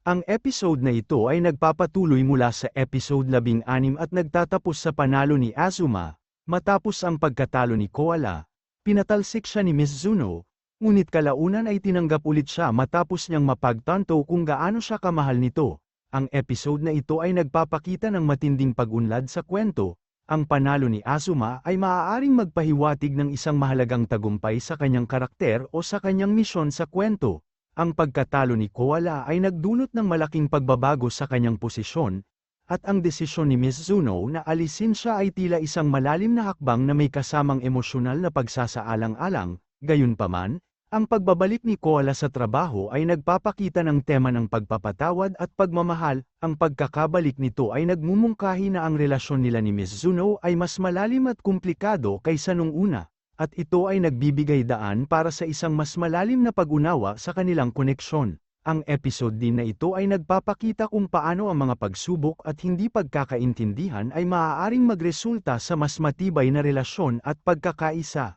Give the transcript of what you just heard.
Ang episode na ito ay nagpapatuloy mula sa episode 16 at nagtatapos sa panalo ni Azuma. Matapos ang pagkatalo ni Koala, pinatalsik siya ni Miss Zuno, ngunit kalaunan ay tinanggap ulit siya matapos niyang mapagtanto kung gaano siya kamahal nito. Ang episode na ito ay nagpapakita ng matinding pag-unlad sa kwento. Ang panalo ni Azuma ay maaaring magpahiwatig ng isang mahalagang tagumpay sa kanyang karakter o sa kanyang misyon sa kwento. Ang pagkatalo ni Koala ay nagdulot ng malaking pagbabago sa kanyang posisyon, at ang desisyon ni Miss Zuno na alisin siya ay tila isang malalim na hakbang na may kasamang emosyonal na pagsasaalang-alang. Gayunpaman, ang pagbabalik ni Koala sa trabaho ay nagpapakita ng tema ng pagpapatawad at pagmamahal. Ang pagkakabalik nito ay nagmumungkahi na ang relasyon nila ni Miss Zuno ay mas malalim at komplikado kaysa nung una, at ito ay nagbibigay daan para sa isang mas malalim na pag-unawa sa kanilang koneksyon. Ang episode din na ito ay nagpapakita kung paano ang mga pagsubok at hindi pagkakaintindihan ay maaaring magresulta sa mas matibay na relasyon at pagkakaisa.